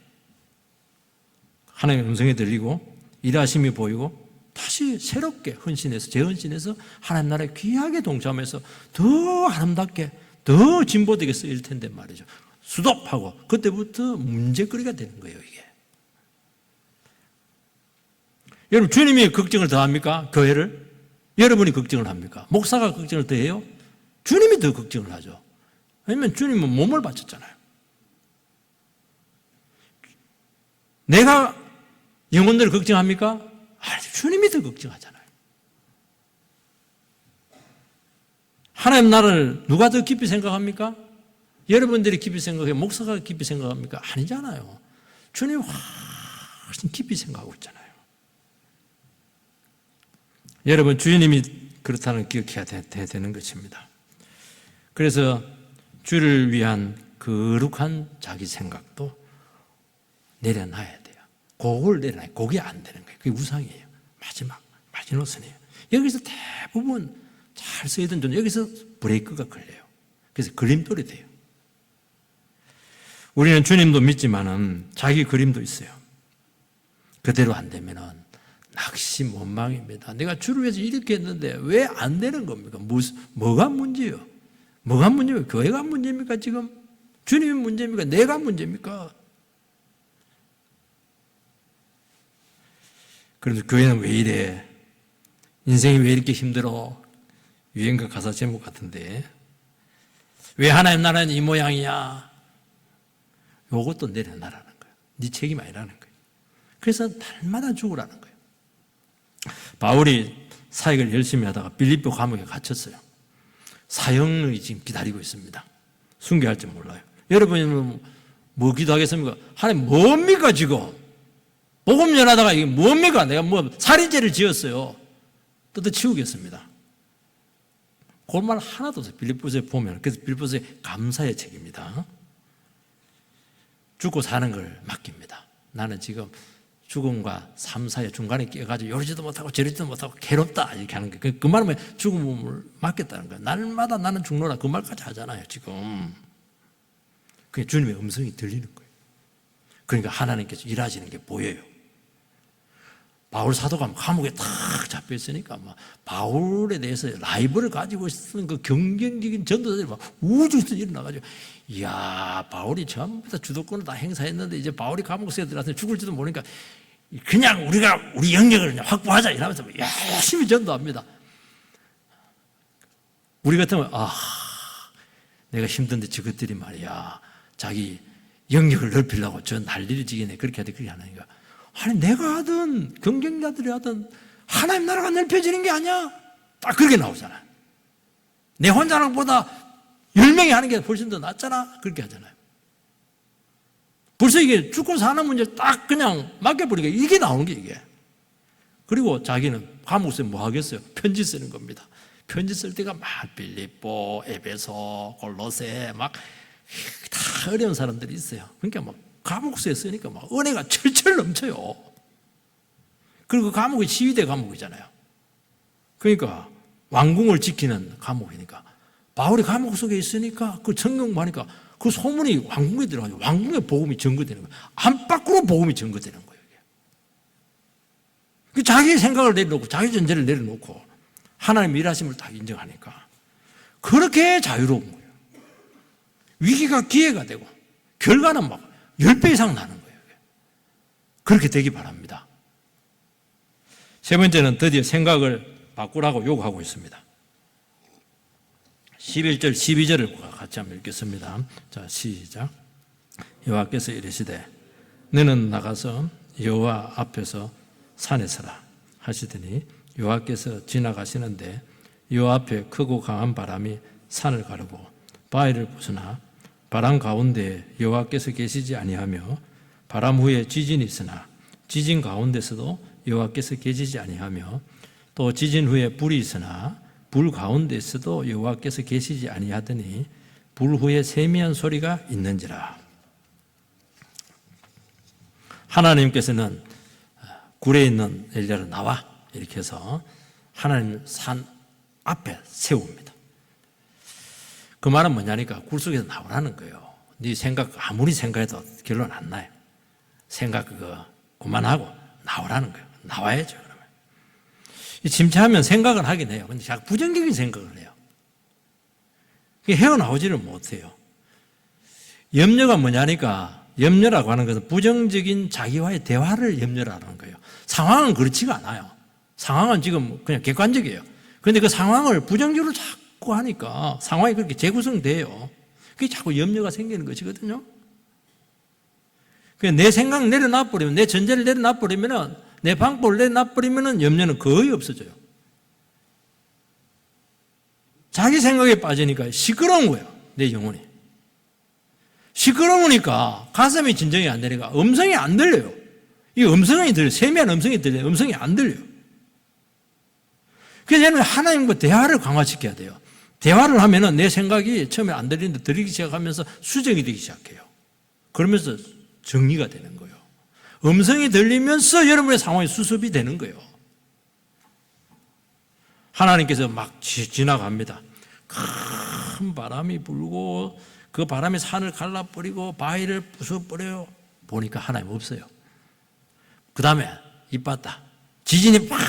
하나님의 음성이 들리고 일하심이 보이고 다시 새롭게 헌신해서 재헌신해서 하나님 나라에 귀하게 동참해서 더 아름답게 더 진보되게 쓰일 텐데 말이죠. 수독하고 그때부터 문제거리가 되는 거예요. 이게. 여러분 주님이 걱정을 더 합니까? 교회를? 여러분이 걱정을 합니까? 목사가 걱정을 더 해요? 주님이 더 걱정을 하죠. 왜냐하면 주님은 몸을 바쳤잖아요. 내가 영혼들을 걱정합니까? 주님이 더 걱정하잖아요. 하나님 나라를 누가 더 깊이 생각합니까? 여러분들이 깊이 생각해요? 목사가 깊이 생각합니까? 아니잖아요. 주님이 훨씬 깊이 생각하고 있잖아요. 여러분 주님이 그렇다는 걸 기억해야 되는 것입니다. 그래서 주를 위한 거룩한 자기 생각도 내려놔야 돼요. 그걸 내려놔야 돼요. 그게 안 되는 거예요. 그게 우상이에요. 마지노선이에요. 여기서 대부분 잘 쓰이던 존재, 여기서 브레이크가 걸려요. 그래서 걸림돌이 돼요. 우리는 주님도 믿지만은 자기 그림도 있어요. 그대로 안 되면은 낙심, 원망입니다. 내가 주를 위해서 이렇게 했는데 왜 안 되는 겁니까? 뭐가 문제예요? 뭐가 문제예요? 교회가 문제입니까 지금? 주님이 문제입니까? 내가 문제입니까? 그래서 교회는 왜 이래? 인생이 왜 이렇게 힘들어? 유행가 가사 제목 같은데 왜 하나님 나라는 이 모양이야? 요것도 내려놔라는 거예요. 네 책임 아니라는 거예요. 그래서 날마다 죽으라는 거예요. 바울이 사역을 열심히 하다가 빌립보 감옥에 갇혔어요. 사형이 지금 기다리고 있습니다. 순교할지 몰라요. 여러분은 뭐 기도하겠습니까? 하나님 뭡니까 지금? 복음 전하다가 이게 뭡니까? 내가 뭐 살인죄를 지었어요. 뜯어치우겠습니다. 그런 말 하나도 없어요. 빌립보서에 보면. 그래서 빌립보서에 감사의 책입니다. 죽고 사는 걸 맡깁니다. 나는 지금 죽음과 삶 사이에 중간에 끼어가지고 요리지도 못하고 저리지도 못하고 괴롭다 이렇게 하는 거예요. 그 말은 죽음을 맡겠다는 거예요. 날마다 나는 죽노라 그 말까지 하잖아요. 지금 그게 주님의 음성이 들리는 거예요. 그러니까 하나님께서 일하시는 게 보여요. 바울 사도가 감옥에 탁 잡혀 있으니까 막 바울에 대해서 라이벌을 가지고 있었던 그 경쟁적인 전도자들이 막 우주에서 일어나가지고 이야 바울이 전부 다 주도권을 다 행사했는데 이제 바울이 감옥에 들어가서 죽을지도 모르니까 그냥 우리가 우리 영역을 확보하자 이러면서 열심히 전도합니다. 우리 같으면 내가 힘든데 저것들이 말이야 자기 영역을 넓히려고 저 난리를 지기네 그렇게 하든 그렇게 하니까 아니 내가 하든 경쟁자들이 하든 하나님 나라가 넓혀지는 게 아니야. 딱 그렇게 나오잖아. 내 혼자는 보다 10명이 하는 게 훨씬 더 낫잖아. 그렇게 하잖아요. 벌써 이게 죽고 사는 문제 딱 그냥 맡겨버리니까 이게 나오는 게 이게. 그리고 자기는 감옥에서 뭐 하겠어요? 편지 쓰는 겁니다. 편지 쓸 때가 막 빌립보, 에베소, 골로새 막 다 어려운 사람들이 있어요. 그러니까 막 감옥서에 쓰니까 막 은혜가 철철 넘쳐요. 그리고 감옥이 시위대 감옥이잖아요. 그러니까 왕궁을 지키는 감옥이니까 바울이 감옥 속에 있으니까 그 성경 보니까 그 소문이 왕궁에 들어가지고 왕궁에 복음이 전거되는 거예요. 안팎으로 복음이 전거되는 거예요. 자기 생각을 내려놓고 자기 존재를 내려놓고 하나님의 일하심을 딱 인정하니까 그렇게 자유로운 거예요. 위기가 기회가 되고 결과는 막 10배 이상 나는 거예요. 그렇게 되기 바랍니다. 세 번째는 드디어 생각을 바꾸라고 요구하고 있습니다. 11절, 12절을 같이 한번 읽겠습니다. 자, 시작. 여호와께서 이르시되 너는 나가서 여호와 앞에서 산에 서라 하시더니 여호와께서 지나가시는데 여호와 앞에 크고 강한 바람이 산을 가르고 바위를 부수나 바람 가운데 여호와께서 계시지 아니하며 바람 후에 지진이 있으나 지진 가운데서도 여호와께서 계시지 아니하며 또 지진 후에 불이 있으나 불 가운데서도 여호와께서 계시지 아니하더니 불 후에 세미한 소리가 있는지라. 하나님께서는 굴에 있는 엘리야를 나와 이렇게 해서 하나님 산 앞에 세웁니다. 그 말은 뭐냐니까 굴 속에서 나오라는 거예요. 네 생각 아무리 생각해도 결론 안 나요. 생각 그거 그만하고 나오라는 거예요. 나와야죠. 그러면 침체하면 생각을 하긴 해요. 근데 자꾸 부정적인 생각을 해요. 헤어나오지를 못해요. 염려가 뭐냐니까 염려라고 하는 것은 부정적인 자기와의 대화를 염려라는 거예요. 상황은 그렇지가 않아요. 상황은 지금 그냥 객관적이에요. 그런데 그 상황을 부정적으로 자꾸 하니까 상황이 그렇게 재구성돼요. 그게 자꾸 염려가 생기는 것이거든요. 내 생각 내려놔버리면, 내 전제를 내려놔버리면, 내 방법을 내려놔버리면 염려는 거의 없어져요. 자기 생각에 빠지니까 시끄러운 거예요. 내 영혼이. 시끄러우니까 가슴이 진정이 안 되니까 음성이 안 들려요. 이 음성이 들려요. 세미한 음성이 들려요. 음성이 안 들려요. 그래서 얘는 하나님과 대화를 강화시켜야 돼요. 대화를 하면은 내 생각이 처음에 안 들리는데 들리기 시작하면서 수정이 되기 시작해요. 그러면서 정리가 되는 거예요. 음성이 들리면서 여러분의 상황이 수습이 되는 거예요. 하나님께서 막 지나갑니다. 큰 바람이 불고 그 바람이 산을 갈라버리고 바위를 부숴버려요. 보니까 하나님 없어요. 그 다음에 이뻤다. 지진이 막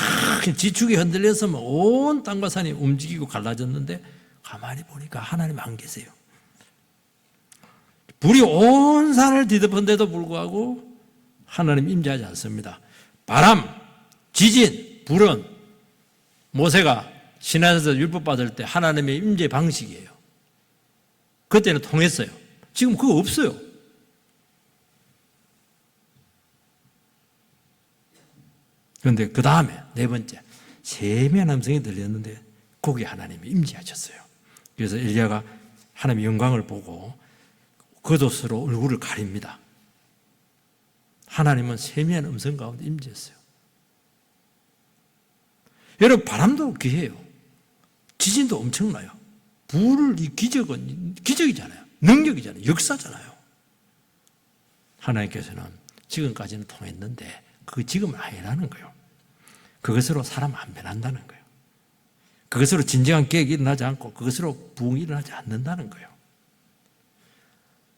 지축이 흔들려서 온 땅과 산이 움직이고 갈라졌는데 가만히 보니까 하나님 안 계세요. 불이 온 산을 뒤덮은데도 불구하고 하나님 임재하지 않습니다. 바람, 지진, 불은 모세가 시내에서 율법 받을 때 하나님의 임재 방식이에요. 그때는 통했어요. 지금 그거 없어요. 그런데 그 다음에 네 번째 세미한 음성이 들렸는데 거기 하나님이 임재하셨어요. 그래서 엘리야가 하나님의 영광을 보고 겉옷으로 얼굴을 가립니다. 하나님은 세미한 음성 가운데 임재했어요. 여러분 바람도 귀해요. 지진도 엄청나요. 불을 이 기적은 기적이잖아요. 능력이잖아요. 역사잖아요. 하나님께서는 지금까지는 통했는데 그 지금은 아니라는 거예요. 그것으로 사람 안 변한다는 거예요. 그것으로 진정한 계획이 일어나지 않고 그것으로 부흥이 일어나지 않는다는 거예요.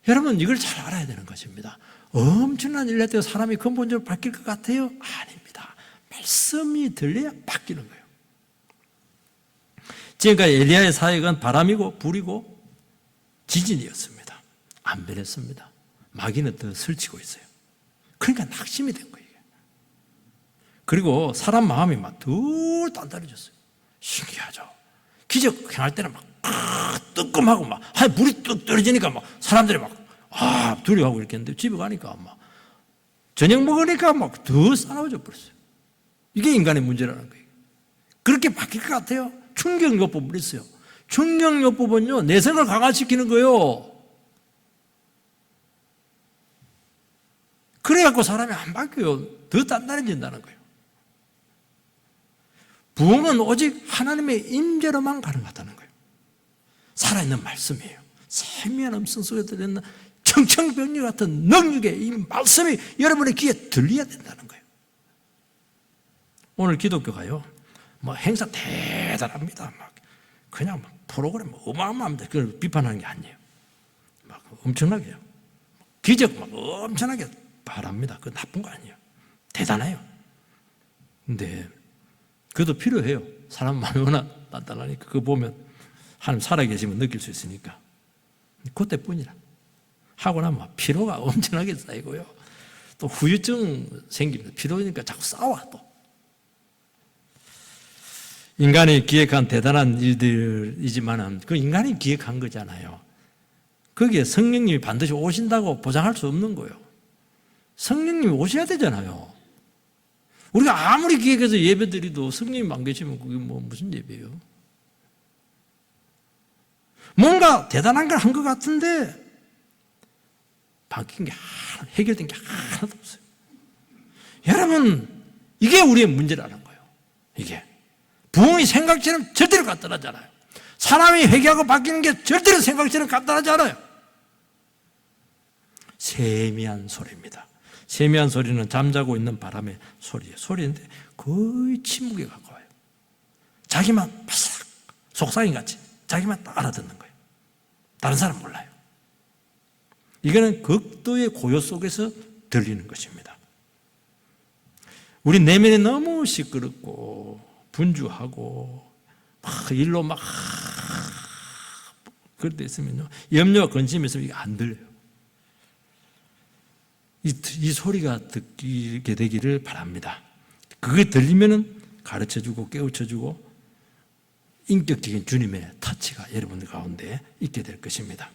여러분 이걸 잘 알아야 되는 것입니다. 엄청난 일을 했다고 사람이 근본적으로 바뀔 것 같아요? 아닙니다. 말씀이 들려야 바뀌는 거예요. 지금까지 엘리야의 사역은 바람이고 불이고 지진이었습니다. 안 변했습니다. 마귀는 더 설치고 있어요. 그러니까 낙심이 된 거예요. 그리고 사람 마음이 막 더 단단해졌어요. 신기하죠. 기적 행할 때는 막 뜨끔하고 막 물이 뚝 떨어지니까 막 사람들이 막 두려워하고 이렇게 했는데 집에 가니까 막 저녁 먹으니까 막 더 싸워져 버렸어요. 이게 인간의 문제라는 거예요. 그렇게 바뀔 것 같아요? 충격요법을 했어요. 충격요법은요 내성을 강화시키는 거예요. 그래갖고 사람이 안 바뀌어요. 더 단단해진다는 거예요. 부흥은 오직 하나님의 임재로만 가능하다는 거예요. 살아있는 말씀이에요. 세미한 음성 속에 들리는 청청병력 같은 능력의 이 말씀이 여러분의 귀에 들려야 된다는 거예요. 오늘 기독교가요, 뭐 행사 대단합니다. 막 그냥 막 프로그램 어마어마합니다. 그걸 비판하는 게 아니에요. 막 엄청나게요. 기적 막 엄청나게 바랍니다. 그거 나쁜 거 아니에요. 대단해요. 근데 그것도 필요해요. 사람 마음이 워낙 단단하니까 그거 보면 하나님 살아계시면 느낄 수 있으니까. 그때뿐이라. 하고 나면 피로가 엄청나게 쌓이고요. 또 후유증 생깁니다. 피로니까 자꾸 싸워 또. 인간이 기획한 대단한 일들이지만 그 인간이 기획한 거잖아요. 거기에 성령님이 반드시 오신다고 보장할 수 없는 거예요. 성령님이 오셔야 되잖아요. 우리가 아무리 기획해서 예배드리도 성령님 안 계시면 그게 뭐 무슨 예배예요? 뭔가 대단한 걸 한 것 같은데 바뀐 게 해결된 게 하나도 없어요. 여러분, 이게 우리의 문제라는 거예요. 이게 부흥이 생각처럼 절대로 간단하지 않아요. 사람이 회개하고 바뀌는 게 절대로 생각처럼 간단하지 않아요. 세미한 소리입니다. 세미한 소리는 잠자고 있는 바람의 소리예요. 소리인데 거의 침묵에 가까워요. 자기만 바삭 속삭임같이 자기만 딱 알아듣는 거예요. 다른 사람 몰라요. 이거는 극도의 고요 속에서 들리는 것입니다. 우리 내면이 너무 시끄럽고 분주하고 막 일로 막 그럴 때 있으면요, 염려와 근심이 있으면 이게 안 들려요. 이 소리가 듣게 되기를 바랍니다. 그게 들리면은 가르쳐주고 깨우쳐주고 인격적인 주님의 터치가 여러분들 가운데 있게 될 것입니다.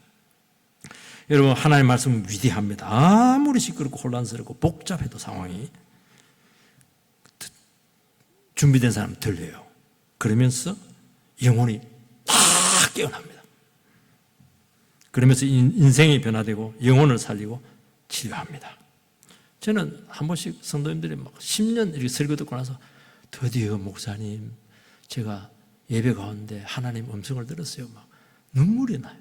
여러분, 하나님의 말씀은 위대합니다. 아무리 시끄럽고 혼란스럽고 복잡해도 상황이 준비된 사람은 들려요. 그러면서 영혼이 다 깨어납니다. 그러면서 인생이 변화되고 영혼을 살리고 치료합니다. 저는 한 번씩 성도님들이 막 10년 이렇게 설교 듣고 나서 드디어 목사님, 제가 예배 가운데 하나님 음성을 들었어요. 막 눈물이 나요.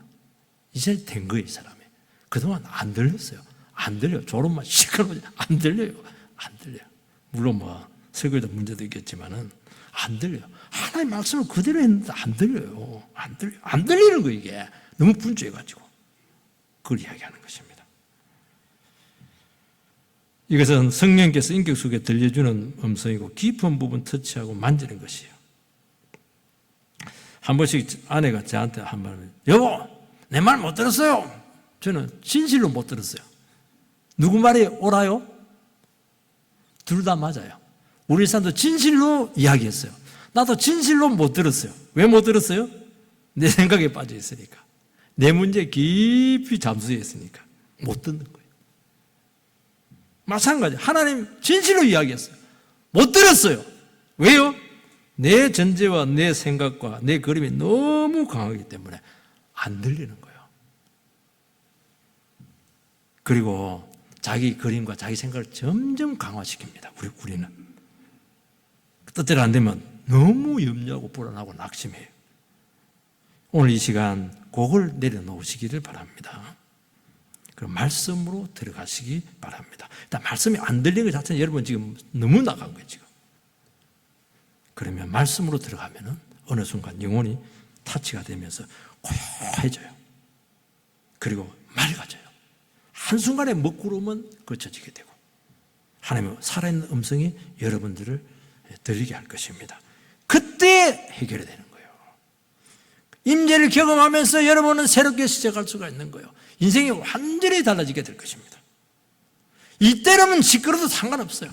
이제 된 거예요, 이 사람이. 그동안 안 들렸어요. 안 들려요. 졸음만 시끄러워지 안 들려요. 안 들려요. 물론 뭐 설교에도 문제도 있겠지만은 안 들려요. 하나님 말씀을 그대로 했는데 안 들려요. 안 들려요. 안 들리는 거예요, 이게. 너무 분주해가지고. 그걸 이야기하는 것입니다. 이것은 성령께서 인격 속에 들려주는 음성이고 깊은 부분 터치하고 만지는 것이에요. 한 번씩 아내가 저한테 한 말을, 여보, 내 말 못 들었어요. 저는 진실로 못 들었어요. 누구 말이 옳아요? 둘 다 맞아요. 우리 사람도 진실로 이야기했어요. 나도 진실로 못 들었어요. 왜 못 들었어요? 내 생각에 빠져 있으니까. 내 문제에 깊이 잠수해 있으니까 못 듣는 거예요. 마찬가지. 하나님 진실로 이야기했어요. 못 들었어요. 왜요? 내 전제와 내 생각과 내 그림이 너무 강하기 때문에 안 들리는 거예요. 그리고 자기 그림과 자기 생각을 점점 강화시킵니다. 우리는. 뜻대로 안 되면 너무 염려하고 불안하고 낙심해요. 오늘 이 시간 그걸 내려놓으시기를 바랍니다. 그럼 말씀으로 들어가시기 바랍니다. 일단 말씀이 안 들리는 것 자체는 여러분 지금 너무 나간 거예요, 지금. 그러면 말씀으로 들어가면은 어느 순간 영혼이 타치가 되면서 고요해져요. 그리고 맑아져요. 한순간에 먹구름은 거쳐지게 되고 하나님의 살아있는 음성이 여러분들을 들리게 할 것입니다. 그때 해결이 되는 거예요. 임재를 경험하면서 여러분은 새롭게 시작할 수가 있는 거예요. 인생이 완전히 달라지게 될 것입니다. 이때라면 시끄러워도 상관없어요.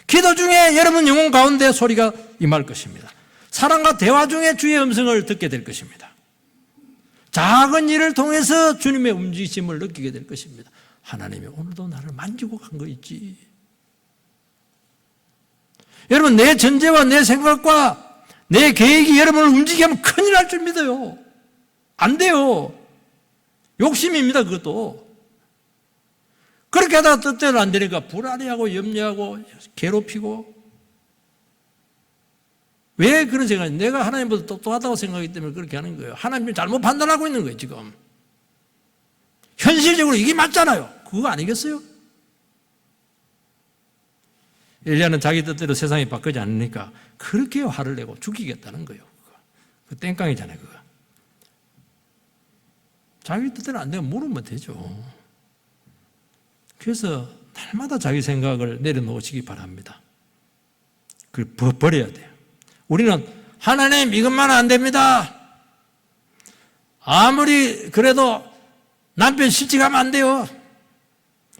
기도 중에 여러분 영혼 가운데 소리가 임할 것입니다. 사람과 대화 중에 주의 음성을 듣게 될 것입니다. 작은 일을 통해서 주님의 움직이심을 느끼게 될 것입니다. 하나님이 오늘도 나를 만지고 간 거 있지. 여러분, 내 전제와 내 생각과 내 계획이 여러분을 움직이게 하면 큰일 날 줄 믿어요. 안 돼요. 욕심입니다, 그것도. 그렇게 하다가 뜻대로 안 되니까 불안해하고 염려하고 괴롭히고. 왜 그런 생각이? 내가 하나님보다 똑똑하다고 생각하기 때문에 그렇게 하는 거예요. 하나님이 잘못 판단하고 있는 거예요, 지금. 현실적으로 이게 맞잖아요. 그거 아니겠어요? 엘리야는 자기 뜻대로 세상이 바뀌지 않으니까 그렇게 화를 내고 죽이겠다는 거예요. 그 땡깡이잖아요, 그거. 자기 뜻대로 안 되면 물으면 되죠. 그래서 날마다 자기 생각을 내려놓으시기 바랍니다. 그걸 버려야 돼요. 우리는 하나님 이것만 안 됩니다. 아무리 그래도 남편 실직하면 안 돼요.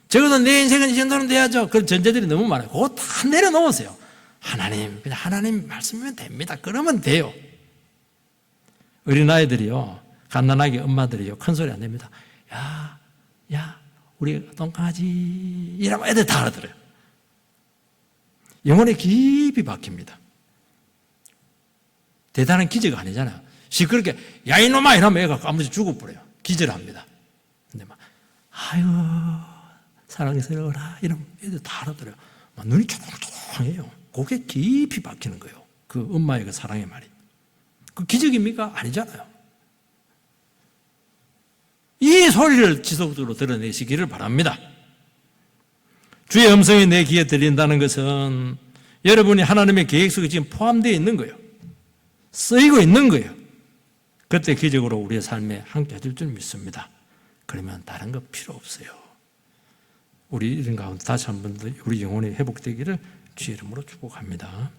적어도 내 인생은 이 정도는 돼야죠. 그런 전제들이 너무 많아요. 그거 다 내려놓으세요. 하나님, 그냥 하나님 말씀이면 됩니다. 그러면 돼요. 어린아이들이요, 갓난아기 엄마들이요, 큰 소리 안 냅니다. 야, 우리 똥강아지, 이러면 애들 다 알아들어요. 영혼에 깊이 박힙니다. 대단한 기적 아니잖아요. 시끄럽게, 야, 이놈아! 이러면 애가 아무지 죽어버려요. 기절합니다. 근데 막, 아유, 사랑스러워라. 이러면 애들 다 알아들어요. 막 눈이 초롱초롱해요. 그게 깊이 박히는 거예요. 그 엄마의 그 사랑의 말이. 그 기적입니까? 아니잖아요. 이 소리를 지속적으로 드러내시기를 바랍니다. 주의 음성이 내 귀에 들린다는 것은 여러분이 하나님의 계획 속에 지금 포함되어 있는 거예요. 쓰이고 있는 거예요. 그때 기적으로 우리의 삶에 함께 해줄 줄 믿습니다. 그러면 다른 거 필요 없어요. 우리 이런 가운데 다시 한 번 더 우리 영혼이 회복되기를 주의 이름으로 축복합니다.